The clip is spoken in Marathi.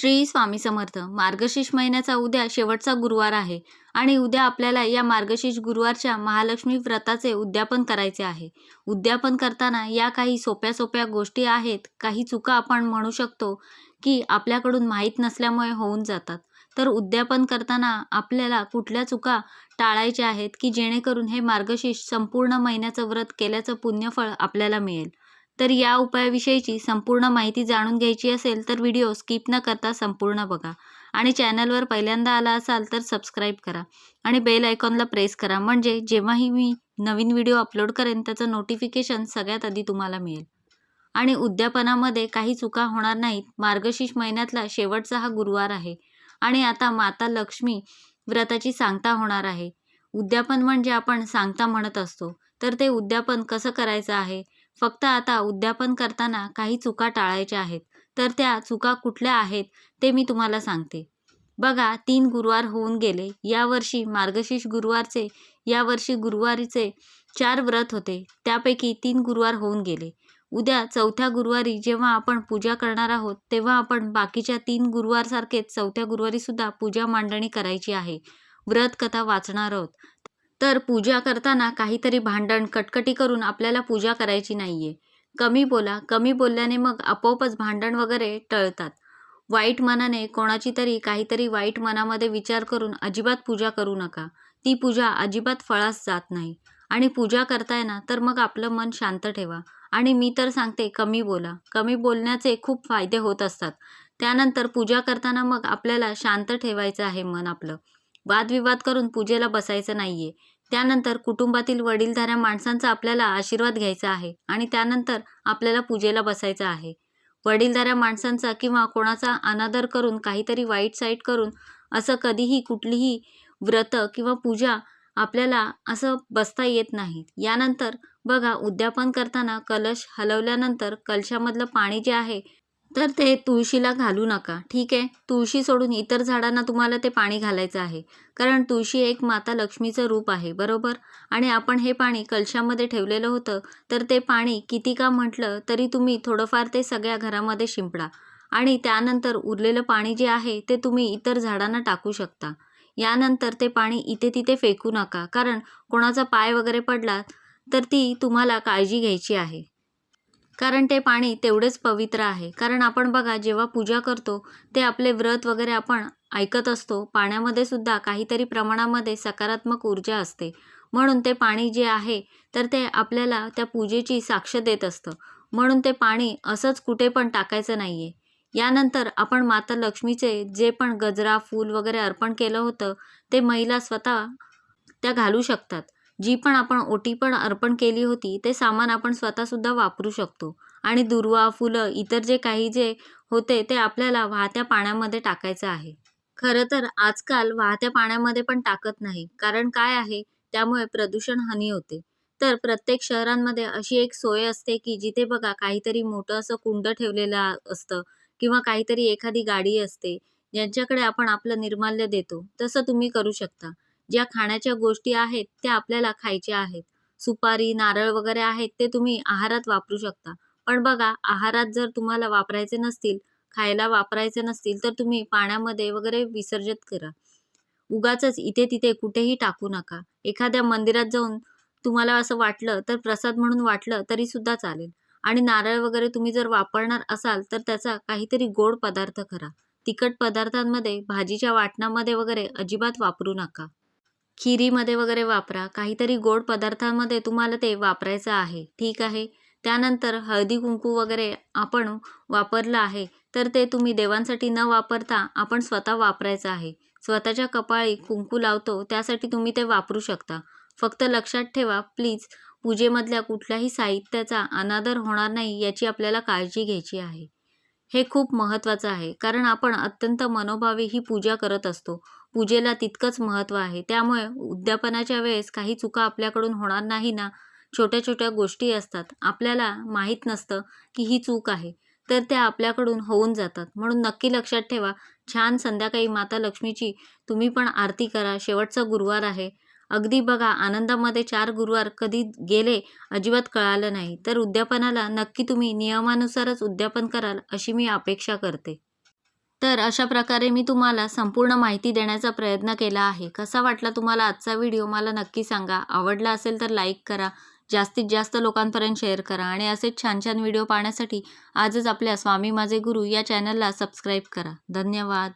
श्री स्वामी समर्थ. मार्गशीर्ष महिन्याचा उद्या शेवटचा गुरुवार आहे आणि उद्या आपल्याला या मार्गशीर्ष गुरुवारच्या महालक्ष्मी व्रताचे उद्यापन करायचे आहे. उद्यापन करताना या काही सोप्या सोप्या गोष्टी आहेत, काही चुका आपण म्हणू शकतो की आपल्याकडून माहीत नसल्यामुळे होऊन जातात. तर उद्यापन करताना आपल्याला कुठल्या चुका टाळायच्या आहेत की जेणेकरून हे मार्गशीर्ष संपूर्ण महिन्याचं व्रत केल्याचं पुण्यफळ आपल्याला मिळेल. तर या उपायाविषयीची संपूर्ण माहिती जाणून घ्यायची असेल तर व्हिडिओ स्किप न करता संपूर्ण बघा आणि चॅनलवर पहिल्यांदा आला असाल तर सबस्क्राईब करा आणि बेल आयकॉनला प्रेस करा, म्हणजे जेव्हाही मी नवीन व्हिडिओ अपलोड करेन त्याचं नोटिफिकेशन सगळ्यात आधी तुम्हाला मिळेल. आणि उद्यापनामध्ये काही चुका होणार नाहीत. मार्गशीर्ष महिन्यातला शेवटचा हा गुरुवार आहे आणि आता माता लक्ष्मी व्रताची सांगता होणार आहे. उद्यापन म्हणजे आपण सांगता म्हणत असतो, तर ते उद्यापन कसं करायचं आहे. फक्त आता उद्यापन करताना काही चुका टाळायच्या आहेत. तर त्या चुका कुठल्या आहेत ते मी तुम्हाला सांगते. बघा, 3 गुरुवार होऊन गेले. यावर्षी मार्गशीर्ष गुरुवारचे यावर्षी गुरुवारीचे 4 व्रत होते, त्यापैकी 3 गुरुवार होऊन गेले. उद्या 4थ्या गुरुवारी जेव्हा आपण पूजा करणार आहोत तेव्हा आपण बाकीच्या 3 गुरुवारसारखेच 4थ्या गुरुवारीसुद्धा पूजा मांडणी करायची आहे. व्रत कथा वाचणार आहोत. तर पूजा करताना काहीतरी भांडण कटकटी करून आपल्याला पूजा करायची नाहीये. कमी बोला. कमी बोलल्याने मग आपोआपच भांडण वगैरे टळतात. वाईट मनाने कोणाची तरी काहीतरी वाईट मनामध्ये विचार करून अजिबात पूजा करू नका. ती पूजा अजिबात फळास जात नाही. आणि पूजा करताय ना तर मग आपलं मन शांत ठेवा. आणि मी तर सांगते, कमी बोला. कमी बोलण्याचे खूप फायदे होत असतात. त्यानंतर पूजा करताना मग आपल्याला शांत ठेवायचं आहे मन आपलं. वादविवाद करून पूजेला बसायचं नाहीये. त्यानंतर कुटुंबातील वडीलधाऱ्या माणसांचा आपल्याला आशीर्वाद घ्यायचा आहे आणि त्यानंतर आपल्याला पूजेला बसायचं आहे. वडीलधाऱ्या माणसांचा किंवा कोणाचा अनादर करून काहीतरी वाईट साईट करून असं कधीही कुठलीही व्रत किंवा पूजा आपल्याला असं बसता येत नाही. यानंतर बघा, उद्यापन करताना कलश हलवल्यानंतर कलशामधलं पाणी जे आहे तर ते तुळशीला घालू नका. ठीक आहे. तुळशी सोडून इतर झाडांना तुम्हाला ते पाणी घालायचं आहे, कारण तुळशी एक माता लक्ष्मीचं रूप आहे, बरोबर. आणि आपण हे पाणी कलशामध्ये ठेवलेलं होतं, तर ते पाणी किती का म्हटलं तरी तुम्ही थोडंफार ते सगळ्या घरामध्ये शिंपडा आणि त्यानंतर उरलेलं पाणी जे आहे ते तुम्ही इतर झाडांना टाकू शकता. यानंतर ते पाणी इथे तिथे फेकू नका, कारण कोणाचा पाय वगैरे पडला तर ती तुम्हाला काळजी घ्यायची आहे. कारण ते पाणी तेवढेच पवित्र आहे. कारण आपण बघा, जेव्हा पूजा करतो ते आपले व्रत वगैरे आपण ऐकत असतो. पाण्यामध्ये सुद्धा काहीतरी प्रमाणामध्ये सकारात्मक ऊर्जा असते. म्हणून ते पाणी जे आहे तर ते आपल्याला त्या पूजेची साक्ष देत असतं. म्हणून ते पाणी असंच कुठे पण टाकायचं नाहीये. यानंतर आपण माता लक्ष्मीचे जे पण गजरा, फूल वगैरे अर्पण केलं होतं ते महिला स्वतः त्या घालू शकतात. जी पण आपण ओटी पण अर्पण केली होती ते सामान आपण स्वतःसुद्धा वापरू शकतो. आणि दुर्वा, फुलं, इतर जे काही जे होते ते आपल्याला वाहत्या पाण्यामध्ये टाकायचं आहे. खरं तर आजकाल वाहत्या पाण्यामध्ये पण टाकत नाही. कारण काय आहे, त्यामुळे प्रदूषण हानी होते. तर प्रत्येक शहरांमध्ये अशी एक सोय असते की जिथे बघा काहीतरी मोठं असं कुंड ठेवलेलं असतं किंवा काहीतरी एखादी गाडी असते, ज्यांच्याकडे आपण आपलं निर्माल्य देतो. तसं तुम्ही करू शकता. ज्या खाण्याच्या गोष्टी आहेत त्या आपल्याला खायच्या आहेत. सुपारी, नारळ वगैरे आहेत ते तुम्ही आहारात वापरू शकता. पण बघा, आहारात जर तुम्हाला वापरायचे नसतील, खायला वापरायचे नसतील तर तुम्ही पाण्यामध्ये वगैरे विसर्जित करा. उगाचच इथे-तिथे कुठेही टाकू नका. एखाद्या मंदिरात जाऊन तुम्हाला असं वाटलं तर प्रसाद म्हणून वाटलं तरीसुद्धा चालेल. आणि नारळ वगैरे तुम्ही जर वापरणार असाल तर त्याचा काहीतरी गोड पदार्थ करा. तिखट पदार्थांमध्ये, भाजीच्या वाटणामध्ये वगैरे अजिबात वापरू नका. खिरीमध्ये वगैरे वापरा. काहीतरी गोड पदार्थांमध्ये तुम्हाला ते वापरायचं आहे. ठीक आहे. त्यानंतर हळदी-कुंकू वगैरे आपण वापरलं आहे, तर ते तुम्ही देवांसाठी न वापरता आपण स्वतः वापरायचं आहे. स्वतःच्या कपाळी कुंकू लावतो त्यासाठी तुम्ही ते वापरू शकता. फक्त लक्षात ठेवा प्लीज, पूजेमधल्या कुठल्याही साहित्याचा अनादर होणार नाही याची आपल्याला काळजी घ्यायची आहे. हे खूप महत्त्वाचं आहे, कारण आपण अत्यंत मनोभावे ही पूजा करत असतो. पूजेला तितकंच महत्त्व आहे. त्यामुळे उद्यापनाच्या वेळेस काही चुका आपल्याकडून होणार नाही ना. छोट्या-छोट्या गोष्टी असतात. आपल्याला माहीत नसतं की ही चूक आहे. तर त्या आपल्याकडून होऊन जातात. म्हणून नक्की लक्षात ठेवा. छान संध्याकाळी माता लक्ष्मीची तुम्ही पण आरती करा. शेवटचा गुरुवार आहे. अगदी बघा, आनंदामध्ये 4 गुरुवार कधी गेले अजिबात कळालं नाही. तर उद्यापनाला नक्की तुम्ही नियमानुसारच उद्यापन कराल अशी मी अपेक्षा करते. तर अशा प्रकारे मी तुम्हाला संपूर्ण माहिती देण्याचा प्रयत्न केला आहे. कसा वाटला तुम्हाला आजचा व्हिडिओ मला नक्की सांगा. आवडला असेल तर लाईक करा. जास्तीत जास्त लोकांपर्यंत शेअर करा आणि असेच छान छान व्हिडिओ पाहण्यासाठी आजच आपल्या स्वामी माझे गुरु या चॅनलला सबस्क्राईब करा. धन्यवाद.